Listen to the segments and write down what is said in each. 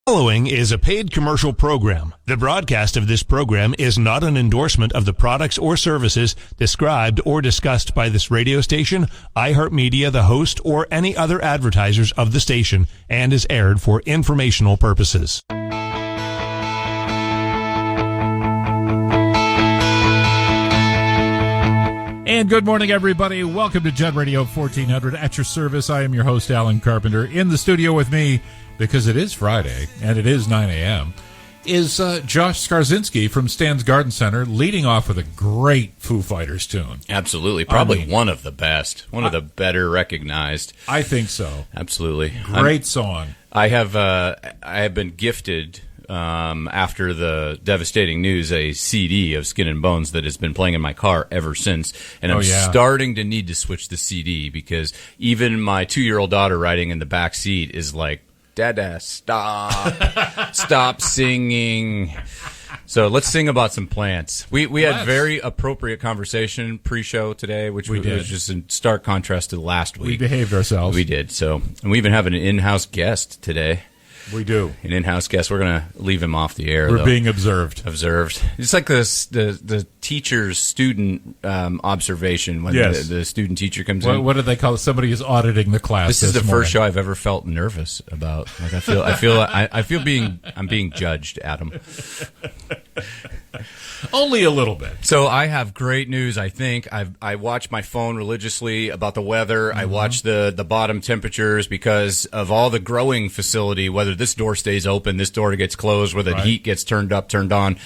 Following is a paid commercial program. The broadcast of this program is not an endorsement of the products or services described or discussed by this radio station, iHeartMedia, the host, or any other advertisers of the station, and is aired for informational purposes. And good morning, everybody. Welcome to Jet Radio 1400 at your service. I am your host, Alan Carpenter. In the studio with me, because it is Friday and it is 9 a.m., is Josh Skarzinski from Stan's Garden Center, leading off with a great Foo Fighters tune. Absolutely. Probably one of the best, one of the better recognized. I think so. Absolutely. Great song. I have been gifted, after the devastating news, a CD of Skin and Bones that has been playing in my car ever since. And I'm starting to need to switch the CD because even my 2-year-old daughter riding in the back seat is like, Dada, stop. Stop singing. So let's sing about some plants. We had very appropriate conversation pre-show today, which was just in stark contrast to last week. We behaved ourselves. We did. So, and we even have an in-house guest today. We do. An in-house guest. We're going to leave him off the air. We're being observed. It's like the teacher's student observation when the student teacher comes in. What do they call it? Somebody is auditing the class. This is the first show I've ever felt nervous about. Like I'm being judged, Adam. Only a little bit. So I have great news, I think. I watch my phone religiously about the weather. I watch the bottom temperatures because of all the growing facility, whether this door stays open, this door gets closed, whether the heat gets turned up, turned on,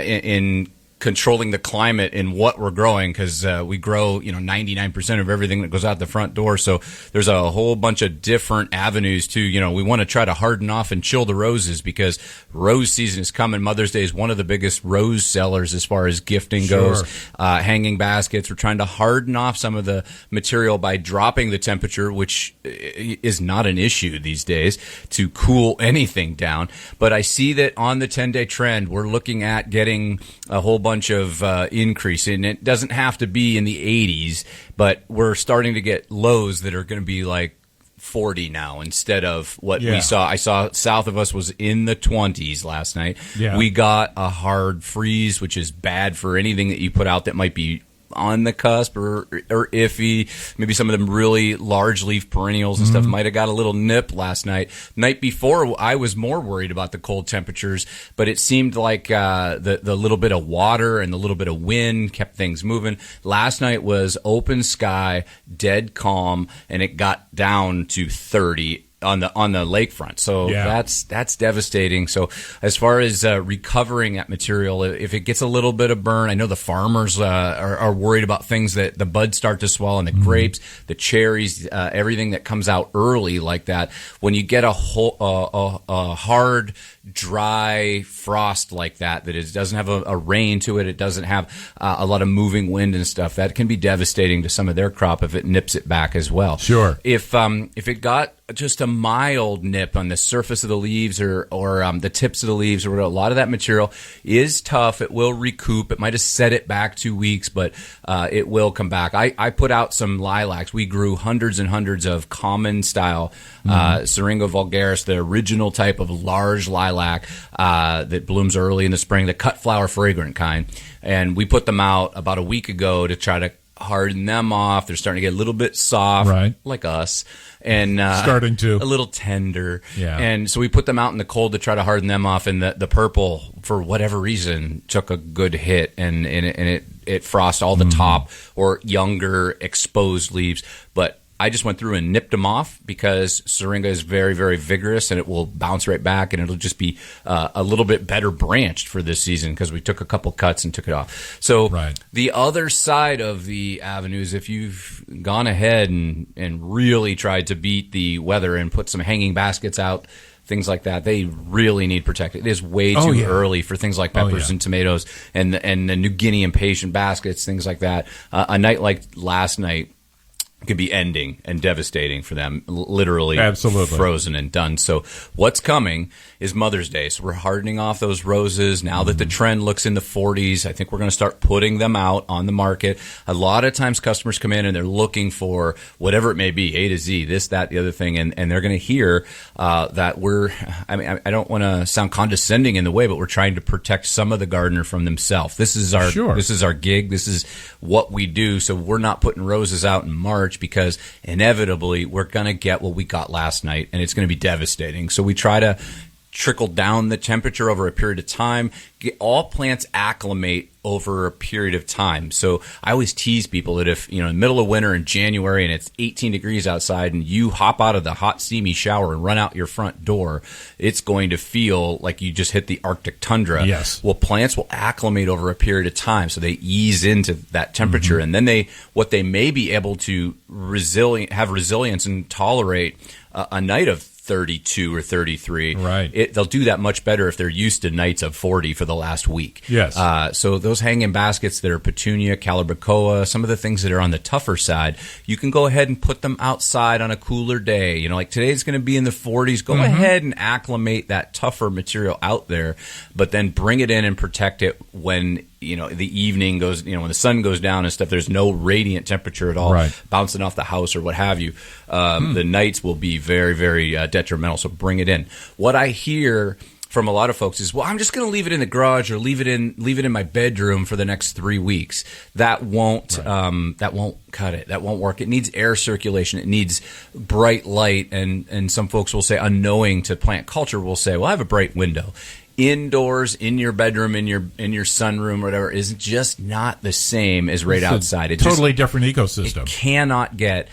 in controlling the climate in what we're growing, because we grow 99% of everything that goes out the front door. So there's a whole bunch of different avenues to, we want to try to harden off and chill the roses because rose season is coming. Mother's Day is one of the biggest rose sellers as far as gifting goes. Hanging baskets, we're trying to harden off some of the material by dropping the temperature, which is not an issue these days to cool anything down. But I see that on the 10-day trend, we're looking at getting a whole bunch of increase, and it doesn't have to be in the 80s, but we're starting to get lows that are going to be like 40 now instead of what we saw. I saw south of us was in the 20s last night. We got a hard freeze, which is bad for anything that you put out that might be on the cusp or iffy. Maybe some of them really large leaf perennials and stuff might have got a little nip last night. Night before, I was more worried about the cold temperatures, but it seemed like the little bit of water and the little bit of wind kept things moving. Last night was open sky, dead calm, and it got down to 30 on the lakefront. So that's devastating. So as far as recovering that material, if it gets a little bit of burn, I know the farmers are worried about things that the buds start to swell, and the grapes, the cherries, everything that comes out early like that. When you get a hard, dry frost like that doesn't have a rain to it, it doesn't have a lot of moving wind and stuff, that can be devastating to some of their crop if it nips it back as well. Sure. If it got just a mild nip on the surface of the leaves or the tips of the leaves, or a lot of that material is tough. It will recoup. It might have set it back 2 weeks, but it will come back. I put out some lilacs. We grew hundreds and hundreds of common style Syringa vulgaris, the original type of large lilac that blooms early in the spring, the cut flower fragrant kind. And we put them out about a week ago to try to harden them off. They're starting to get a little bit soft, like us, and starting to a little tender. And so we put them out in the cold to try to harden them off. And the purple, for whatever reason, took a good hit, and it frosted all the top or younger exposed leaves. But I just went through and nipped them off because Syringa is very, very vigorous, and it will bounce right back, and it'll just be a little bit better branched for this season because we took a couple cuts and took it off. So the other side of the avenues, if you've gone ahead and really tried to beat the weather and put some hanging baskets out, things like that, they really need protected. It is way too early for things like peppers and tomatoes and the New Guinea impatient baskets, things like that. A night like last night, could be ending and devastating for them, literally Absolutely. frozen and done. So what's coming is Mother's Day. So we're hardening off those roses. Now that the trend looks in the 40s, I think we're going to start putting them out on the market. A lot of times customers come in and they're looking for whatever it may be, A to Z, this, that, the other thing, and they're going to hear that I don't want to sound condescending in the way, but we're trying to protect some of the gardener from themselves. This is our gig. This is what we do. So we're not putting roses out in March, because inevitably we're going to get what we got last night, and it's going to be devastating. So we try to trickle down the temperature over a period of time. All plants acclimate over a period of time. So I always tease people that if, in the middle of winter in January and it's 18 degrees outside and you hop out of the hot, steamy shower and run out your front door, it's going to feel like you just hit the Arctic tundra. Yes. Well, plants will acclimate over a period of time. So they ease into that temperature. And then what they may be able to have resilience and tolerate a night of 32 or 33. Right. They'll do that much better if they're used to nights of 40 for the last week. Yes. So those hanging baskets that are petunia, calibrachoa, some of the things that are on the tougher side, you can go ahead and put them outside on a cooler day. Like today's going to be in the 40s. Go ahead and acclimate that tougher material out there, but then bring it in and protect it when the evening goes, when the sun goes down and stuff, there's no radiant temperature at all bouncing off the house or what have you. The nights will be very, very detrimental. So bring it in. What I hear from a lot of folks is, well, I'm just going to leave it in the garage or leave it in my bedroom for the next 3 weeks. That won't cut it. That won't work. It needs air circulation. It needs bright light. And some folks will say, unknowing to plant culture, will say, well, I have a bright window. Indoors, in your bedroom, in your sunroom, whatever, is just not the same as outside. It's totally different ecosystem. It cannot get